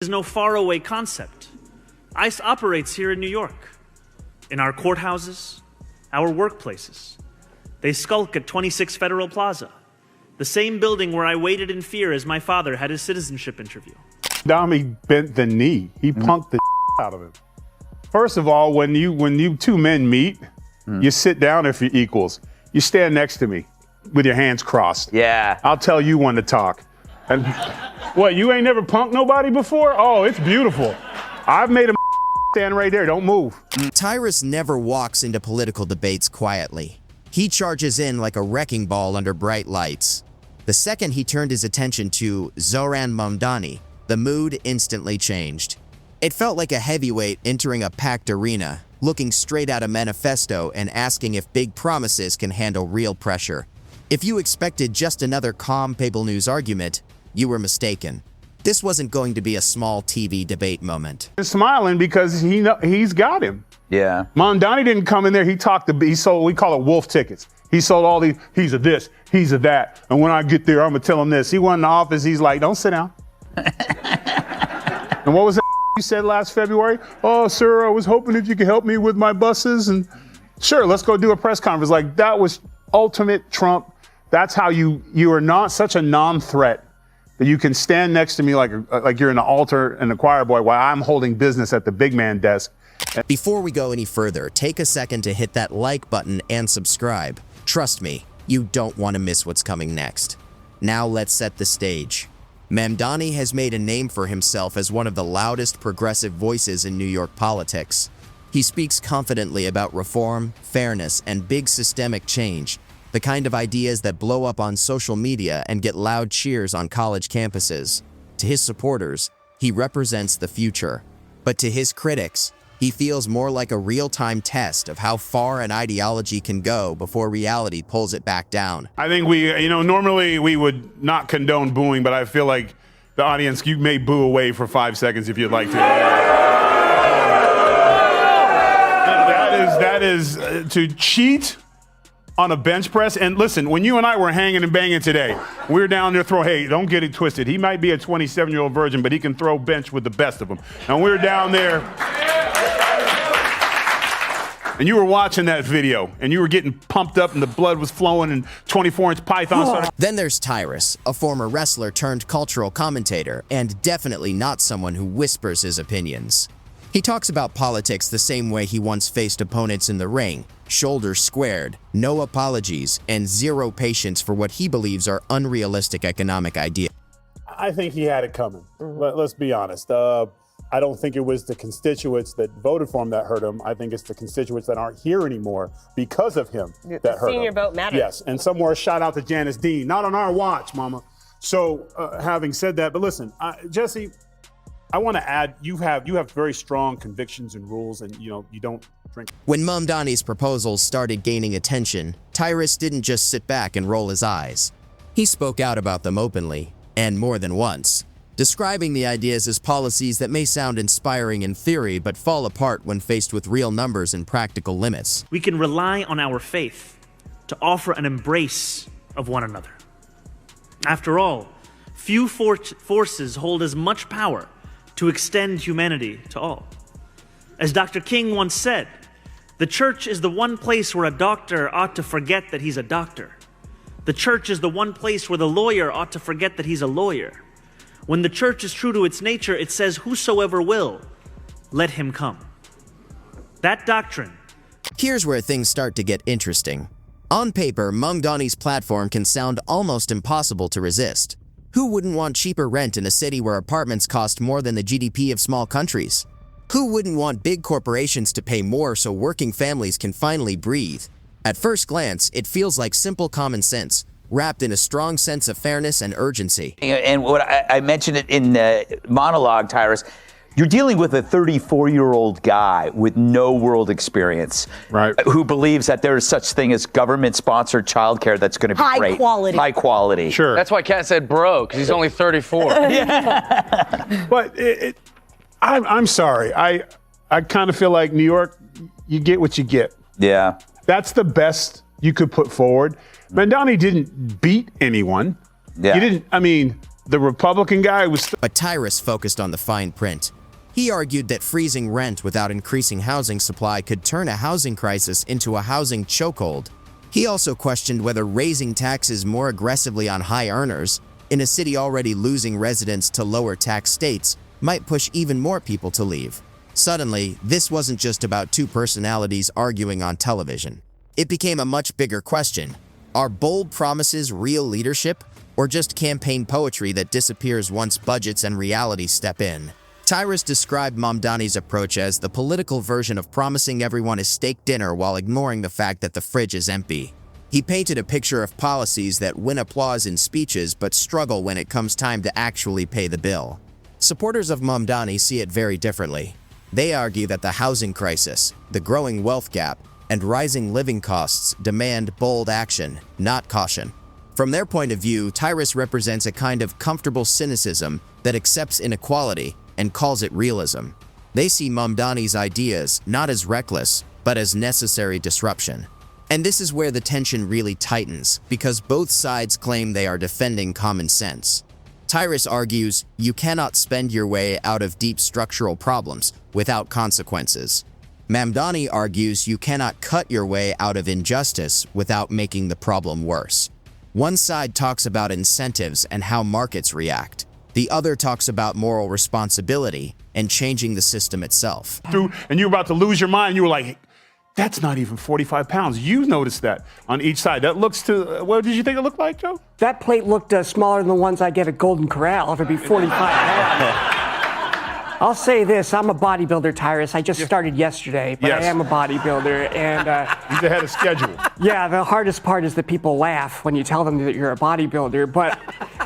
is no faraway concept. ICE operates here in New York, in our courthouses, our workplaces. They skulk at 26 Federal Plaza, the same building where I waited in fear as my father had his citizenship interview. Dami bent the knee. He punked the out of him. First of all, when you two men meet, you sit down if you're equals. You stand next to me with your hands crossed. Yeah. I'll tell you when to talk. And what, you ain't never punked nobody before? Oh, it's beautiful. I've made a stand right there. Don't move. Tyrus never walks into political debates quietly. He charges in like a wrecking ball under bright lights. The second he turned his attention to Zohran Mamdani, the mood instantly changed. It felt like a heavyweight entering a packed arena, looking straight at a manifesto and asking if big promises can handle real pressure. If you expected just another calm Papal News argument, you were mistaken. This wasn't going to be a small TV debate moment. He's smiling because he's got him. Yeah. Mamdani didn't come in there. He sold, we call it wolf tickets. He sold all these, he's a this, he's a that. And when I get there, I'm going to tell him this. He went in the office, he's like, don't sit down. And what was that you said last February? Oh, sir, I was hoping if you could help me with my buses. And sure, let's go do a press conference. Like, that was ultimate Trump. That's how you are not such a non-threat that you can stand next to me like you're in the altar and the choir boy while I'm holding business at the big man desk. Before we go any further, take a second to hit that like button and subscribe. Trust me, you don't want to miss what's coming next. Now let's set the stage. Mamdani has made a name for himself as one of the loudest progressive voices in New York politics. He speaks confidently about reform, fairness, and big systemic change, the kind of ideas that blow up on social media and get loud cheers on college campuses. To his supporters, he represents the future. But to his critics, he feels more like a real-time test of how far an ideology can go before reality pulls it back down. I think normally we would not condone booing, but I feel like the audience, you may boo away for 5 seconds if you'd like to. That is to cheat on a bench press. And listen, when you and I were hanging and banging today, we were down there hey, don't get it twisted. He might be a 27-year-old virgin, but he can throw bench with the best of them. And we were down there, and you were watching that video, and you were getting pumped up, and the blood was flowing, and 24-inch python started. Then there's Tyrus, a former wrestler turned cultural commentator, and definitely not someone who whispers his opinions. He talks about politics the same way he once faced opponents in the ring, shoulders squared, no apologies, and zero patience for what he believes are unrealistic economic ideas. I think he had it coming. Let's be honest. I don't think it was the constituents that voted for him that hurt him. I think it's the constituents that aren't here anymore because of him that hurt him. Senior vote matters. Yes, and somewhere shout out to Janice Dean. Not on our watch, mama. So having said that, but listen, Jesse, I want to add, you have very strong convictions and rules, and you don't drink. When Mamdani's proposals started gaining attention, Tyrus didn't just sit back and roll his eyes. He spoke out about them openly, and more than once, describing the ideas as policies that may sound inspiring in theory but fall apart when faced with real numbers and practical limits. We can rely on our faith to offer an embrace of one another. After all, few forces hold as much power to extend humanity to all. As Dr. King once said, the church is the one place where a doctor ought to forget that he's a doctor. The church is the one place where the lawyer ought to forget that he's a lawyer. When the church is true to its nature, it says, whosoever will, let him come. That doctrine. Here's where things start to get interesting. On paper, Mamdani's platform can sound almost impossible to resist. Who wouldn't want cheaper rent in a city where apartments cost more than the GDP of small countries? Who wouldn't want big corporations to pay more so working families can finally breathe? At first glance, it feels like simple common sense, wrapped in a strong sense of fairness and urgency. And what I mentioned it in monologue, Tyrus, you're dealing with a 34-year-old guy with no world experience, right? Who believes that there is such thing as government-sponsored childcare that's going to be great. High quality. Sure. That's why Kat said bro, because he's only 34. Yeah. But I'm sorry. I kind of feel like New York, you get what you get. Yeah. That's the best you could put forward. Mamdani didn't beat anyone. Yeah. He didn't, The Republican guy was But Tyrus focused on the fine print. He argued that freezing rent without increasing housing supply could turn a housing crisis into a housing chokehold. He also questioned whether raising taxes more aggressively on high earners, in a city already losing residents to lower tax states, might push even more people to leave. Suddenly, this wasn't just about two personalities arguing on television. It became a much bigger question. Are bold promises real leadership, or just campaign poetry that disappears once budgets and reality step in? Tyrus described Mamdani's approach as the political version of promising everyone a steak dinner while ignoring the fact that the fridge is empty. He painted a picture of policies that win applause in speeches but struggle when it comes time to actually pay the bill. Supporters of Mamdani see it very differently. They argue that the housing crisis, the growing wealth gap, and rising living costs demand bold action, not caution. From their point of view, Tyrus represents a kind of comfortable cynicism that accepts inequality and calls it realism. They see Mamdani's ideas not as reckless, but as necessary disruption. And this is where the tension really tightens, because both sides claim they are defending common sense. Tyrus argues you cannot spend your way out of deep structural problems without consequences. Mamdani argues you cannot cut your way out of injustice without making the problem worse. One side talks about incentives and how markets react. The other talks about moral responsibility and changing the system itself. through, and you were about to lose your mind. You were like, that's not even 45 pounds. You noticed that on each side. That looks to, what did you think it looked like, Joe? That plate looked smaller than the ones I get at Golden Corral. It'd be 45 pounds. I'll say this, I'm a bodybuilder, Tyrus. I just started yesterday, but Yes. I am a bodybuilder. And He's ahead of schedule. yeah, the hardest part is that people laugh when you tell them that you're a bodybuilder. But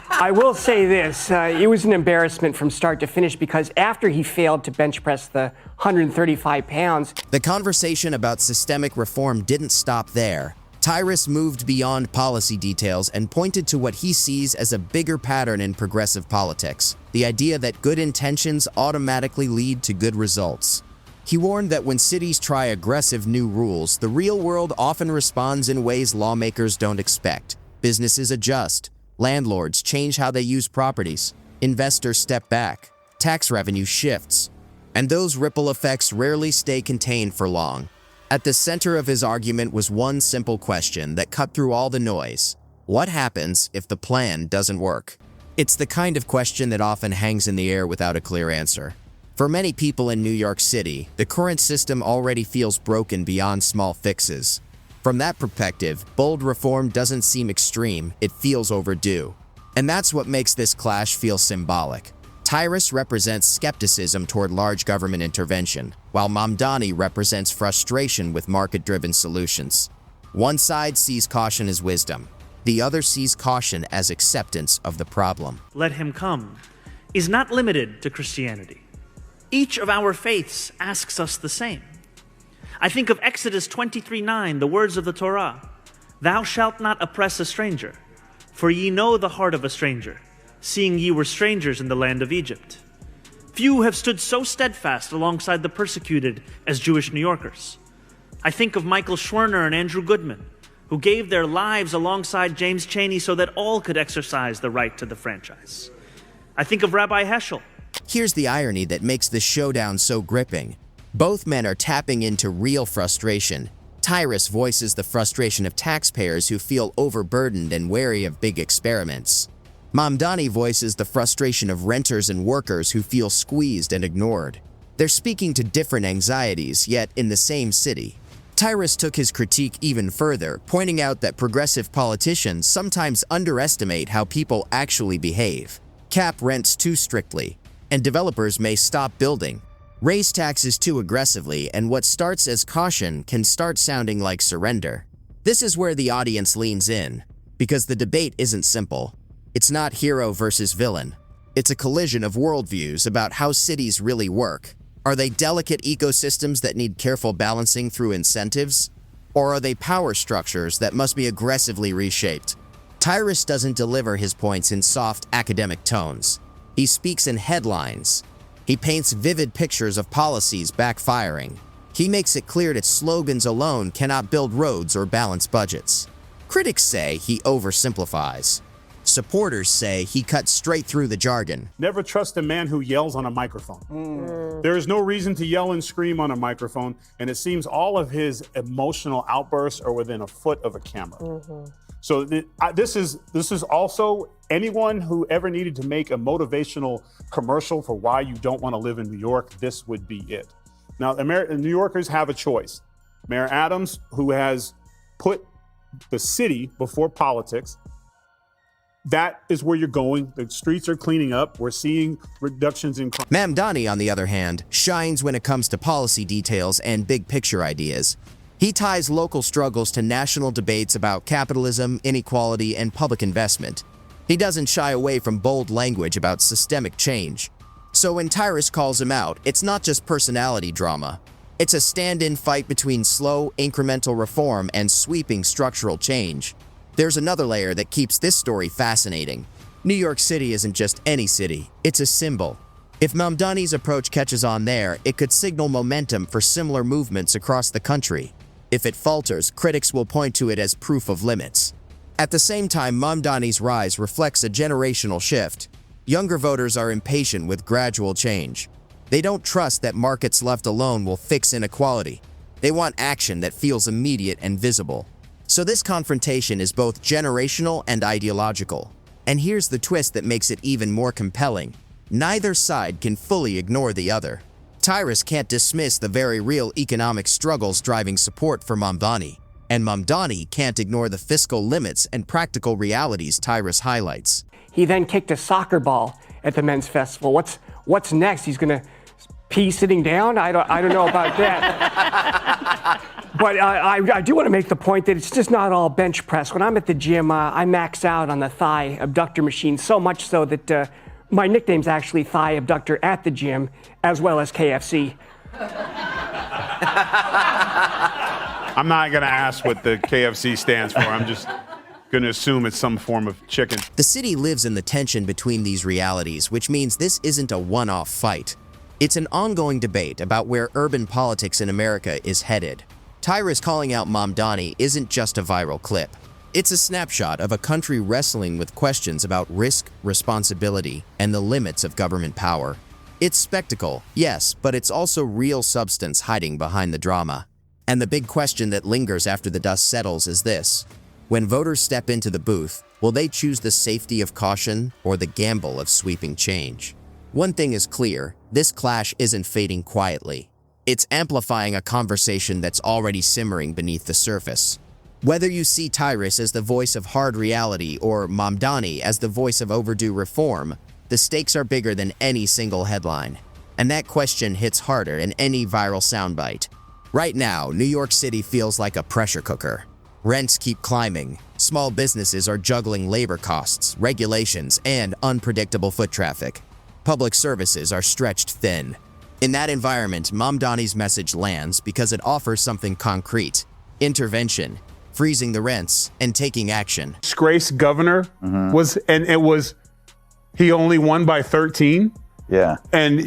I will say this, it was an embarrassment from start to finish because after he failed to bench press the 135 pounds, The conversation about systemic reform didn't stop there. Tyrus moved beyond policy details and pointed to what he sees as a bigger pattern in progressive politics, the idea that good intentions automatically lead to good results. He warned that when cities try aggressive new rules, the real world often responds in ways lawmakers don't expect. Businesses adjust, landlords change how they use properties, investors step back, tax revenue shifts, and those ripple effects rarely stay contained for long. At the center of his argument was one simple question that cut through all the noise. What happens if the plan doesn't work? It's the kind of question that often hangs in the air without a clear answer. For many people in New York City, the current system already feels broken beyond small fixes. From that perspective, bold reform doesn't seem extreme, it feels overdue. And that's what makes this clash feel symbolic. Tyrus represents skepticism toward large government intervention, while Mamdani represents frustration with market-driven solutions. One side sees caution as wisdom. The other sees caution as acceptance of the problem. Let him come is not limited to Christianity. Each of our faiths asks us the same. I think of Exodus 23:9, the words of the Torah. Thou shalt not oppress a stranger, for ye know the heart of a stranger, seeing ye were strangers in the land of Egypt. Few have stood so steadfast alongside the persecuted as Jewish New Yorkers. I think of Michael Schwerner and Andrew Goodman, who gave their lives alongside James Chaney so that all could exercise the right to the franchise. I think of Rabbi Heschel. Here's the irony that makes this showdown so gripping. Both men are tapping into real frustration. Tyrus voices the frustration of taxpayers who feel overburdened and wary of big experiments. Mamdani voices the frustration of renters and workers who feel squeezed and ignored. They're speaking to different anxieties, yet in the same city. Tyrus took his critique even further, pointing out that progressive politicians sometimes underestimate how people actually behave. Cap rents too strictly, and developers may stop building. Raise taxes too aggressively, and what starts as caution can start sounding like surrender. This is where the audience leans in, because the debate isn't simple. It's not hero versus villain. It's a collision of worldviews about how cities really work. Are they delicate ecosystems that need careful balancing through incentives? Or are they power structures that must be aggressively reshaped? Tyrus doesn't deliver his points in soft academic tones. He speaks in headlines. He paints vivid pictures of policies backfiring. He makes it clear that slogans alone cannot build roads or balance budgets. Critics say he oversimplifies. Supporters say he cut straight through the jargon. Never trust a man who yells on a microphone. There is no reason to yell and scream on a microphone, and it seems all of his emotional outbursts are within a foot of a camera. So this is also anyone who ever needed to make a motivational commercial for why you don't want to live in New York, this would be it. Now, New Yorkers have a choice. Mayor Adams, who has put the city before politics, that is where you're going. The streets are cleaning up. We're seeing reductions in crime. Mamdani, on the other hand, shines when it comes to policy details and big picture ideas. He ties local struggles to national debates about capitalism, inequality, and public investment. He doesn't shy away from bold language about systemic change. So when Tyrus calls him out, it's not just personality drama. It's a stand-in fight between slow, incremental reform and sweeping structural change. There's another layer that keeps this story fascinating. New York City isn't just any city, it's a symbol. If Mamdani's approach catches on there, it could signal momentum for similar movements across the country. If it falters, critics will point to it as proof of limits. At the same time, Mamdani's rise reflects a generational shift. Younger voters are impatient with gradual change. They don't trust that markets left alone will fix inequality. They want action that feels immediate and visible. So this confrontation is both generational and ideological. And here's the twist that makes it even more compelling. Neither side can fully ignore the other. Tyrus can't dismiss the very real economic struggles driving support for Mamdani. And Mamdani can't ignore the fiscal limits and practical realities Tyrus highlights. He then kicked a soccer ball at the men's festival. What's next? He's gonna pee sitting down? I don't know about that. But I do want to make the point that it's just not all bench press. When I'm at the gym, I max out on the thigh abductor machine, so much so that my nickname's actually Thigh Abductor at the gym, as well as KFC. I'm not going to ask what the KFC stands for. I'm just going to assume it's some form of chicken. The city lives in the tension between these realities, which means this isn't a one-off fight. It's an ongoing debate about where urban politics in America is headed. Tyrus calling out Mamdani isn't just a viral clip. It's a snapshot of a country wrestling with questions about risk, responsibility, and the limits of government power. It's spectacle, yes, but it's also real substance hiding behind the drama. And the big question that lingers after the dust settles is this: when voters step into the booth, will they choose the safety of caution or the gamble of sweeping change? One thing is clear, this clash isn't fading quietly. It's amplifying a conversation that's already simmering beneath the surface. Whether you see Tyrus as the voice of hard reality or Mamdani as the voice of overdue reform, the stakes are bigger than any single headline. And that question hits harder in any viral soundbite. Right now, New York City feels like a pressure cooker. Rents keep climbing. Small businesses are juggling labor costs, regulations, and unpredictable foot traffic. Public services are stretched thin. In that environment, Mamdani's message lands because it offers something concrete: intervention, freezing the rents, and taking action. Disgrace governor he only won by 13. Yeah. And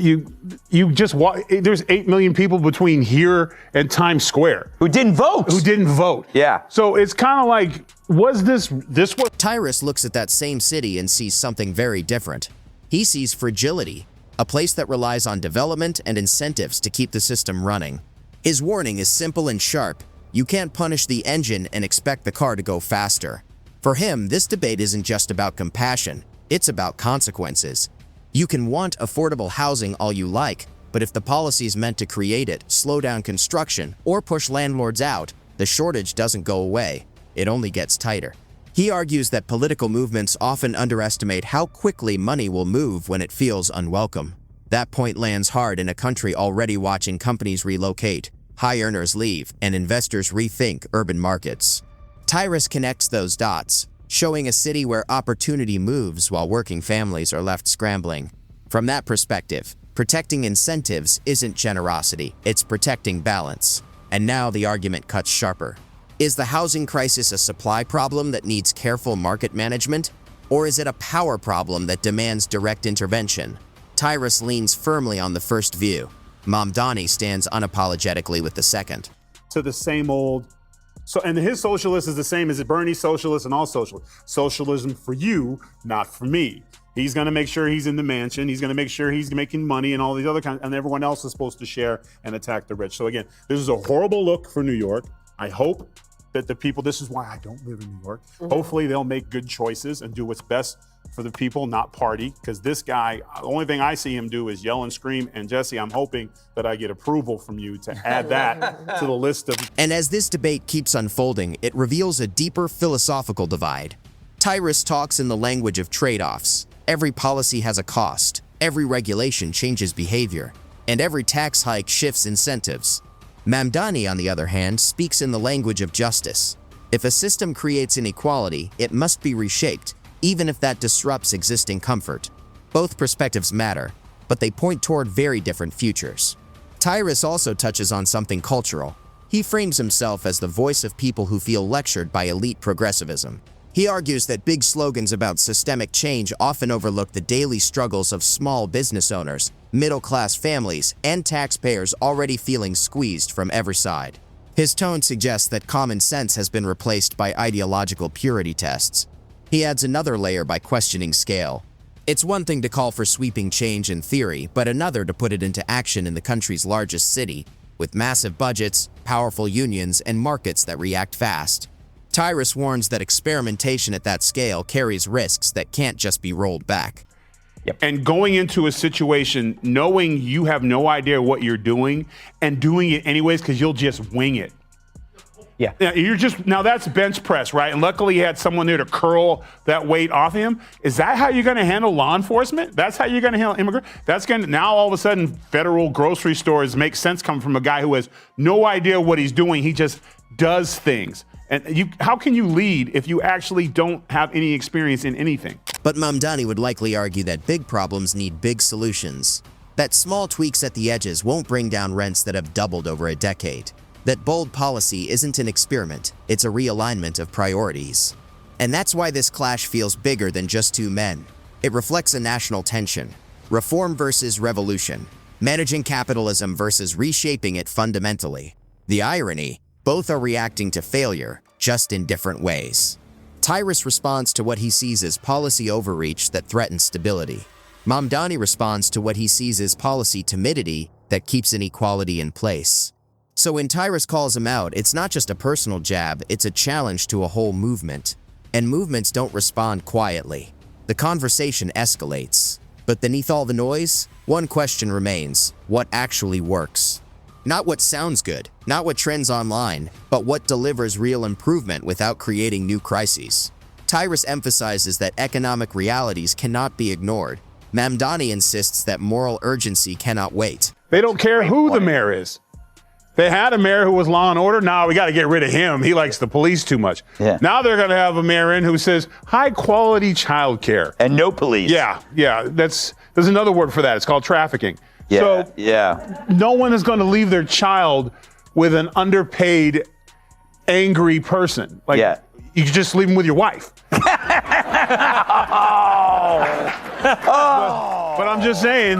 you just walk, there's 8 million people between here and Times Square Who didn't vote. Yeah. So it's kind of like, was this what? Tyrus looks at that same city and sees something very different. He sees fragility, a place that relies on development and incentives to keep the system running. His warning is simple and sharp: you can't punish the engine and expect the car to go faster. For him, this debate isn't just about compassion, it's about consequences. You can want affordable housing all you like, but if the policies meant to create it slow down construction or push landlords out, the shortage doesn't go away, it only gets tighter. He argues that political movements often underestimate how quickly money will move when it feels unwelcome. That point lands hard in a country already watching companies relocate, high earners leave, and investors rethink urban markets. Tyrus connects those dots, showing a city where opportunity moves while working families are left scrambling. From that perspective, protecting incentives isn't generosity, it's protecting balance. And now the argument cuts sharper. Is the housing crisis a supply problem that needs careful market management? Or is it a power problem that demands direct intervention? Tyrus leans firmly on the first view. Mamdani stands unapologetically with the second. To the same old So, and his socialist is the same as Bernie's socialist and all socialists. Socialism for you, not for me. He's going to make sure he's in the mansion. He's going to make sure he's making money and all these other kinds, and everyone else is supposed to share and attack the rich. So again, this is a horrible look for New York. I hope that the people, this is why I don't live in New York. Hopefully they'll make good choices and do what's best for the people, not party. Because this guy, the only thing I see him do is yell and scream. And Jesse, I'm hoping that I get approval from you to add that to the list of. And as this debate keeps unfolding, it reveals a deeper philosophical divide. Tyrus talks in the language of trade-offs. Every policy has a cost, every regulation changes behavior, and every tax hike shifts incentives. Mamdani, on the other hand, speaks in the language of justice. If a system creates inequality, it must be reshaped, even if that disrupts existing comfort. Both perspectives matter, but they point toward very different futures. Tyrus also touches on something cultural. He frames himself as the voice of people who feel lectured by elite progressivism. He argues that big slogans about systemic change often overlook the daily struggles of small business owners, middle-class families, and taxpayers already feeling squeezed from every side. His tone suggests that common sense has been replaced by ideological purity tests. He adds another layer by questioning scale. It's one thing to call for sweeping change in theory, but another to put it into action in the country's largest city, with massive budgets, powerful unions, and markets that react fast. Tyrus warns that experimentation at that scale carries risks that can't just be rolled back. And going into a situation knowing you have no idea what you're doing and doing it anyways because you'll just wing it. Yeah. You're just, now that's bench press, right? And luckily he had someone there to curl that weight off him. Is that how you're going to handle law enforcement? That's how you're going to handle immigrants? That's going to, now all of a sudden federal grocery stores make sense coming from a guy who has no idea what he's doing. He just does things. And how can you lead if you actually don't have any experience in anything? But Mamdani would likely argue that big problems need big solutions. That small tweaks at the edges won't bring down rents that have doubled over a decade. That bold policy isn't an experiment, it's a realignment of priorities. And that's why this clash feels bigger than just two men. It reflects a national tension. Reform versus revolution. Managing capitalism versus reshaping it fundamentally. The irony, both are reacting to failure, just in different ways. Tyrus responds to what he sees as policy overreach that threatens stability. Mamdani responds to what he sees as policy timidity that keeps inequality in place. So when Tyrus calls him out, it's not just a personal jab, it's a challenge to a whole movement. And movements don't respond quietly. The conversation escalates. But beneath all the noise, one question remains: what actually works? Not what sounds good, not what trends online, but what delivers real improvement without creating new crises. Tyrus emphasizes that economic realities cannot be ignored. Mamdani insists that moral urgency cannot wait. They don't care who the mayor is. They had a mayor who was law and order. Now we got to get rid of him. He likes the police too much. Yeah. Now they're going to have a mayor in who says high quality childcare. And no police. Yeah. There's another word for that. It's called trafficking. Yeah. So no one is going to leave their child with an underpaid, angry person. Like, you can just leave them with your wife. But I'm just saying,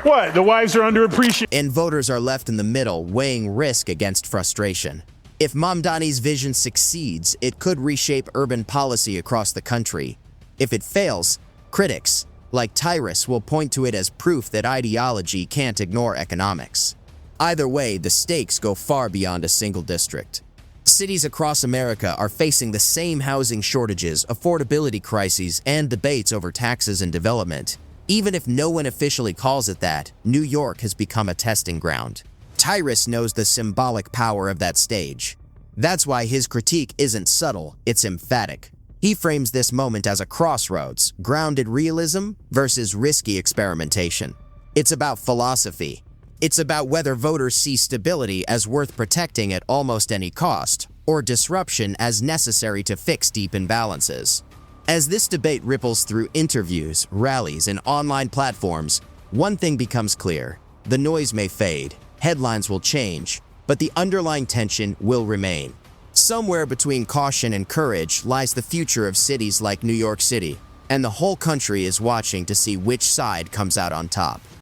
what? The wives are underappreciated. And voters are left in the middle, weighing risk against frustration. If Mamdani's vision succeeds, it could reshape urban policy across the country. If it fails, critics, like Tyrus, will point to it as proof that ideology can't ignore economics. Either way, the stakes go far beyond a single district. Cities across America are facing the same housing shortages, affordability crises, and debates over taxes and development. Even if no one officially calls it that, New York has become a testing ground. Tyrus knows the symbolic power of that stage. That's why his critique isn't subtle, it's emphatic. He frames this moment as a crossroads, grounded realism versus risky experimentation. It's about philosophy. It's about whether voters see stability as worth protecting at almost any cost, or disruption as necessary to fix deep imbalances. As this debate ripples through interviews, rallies, and online platforms, one thing becomes clear: the noise may fade, headlines will change, but the underlying tension will remain. Somewhere between caution and courage lies the future of cities like New York City, and the whole country is watching to see which side comes out on top.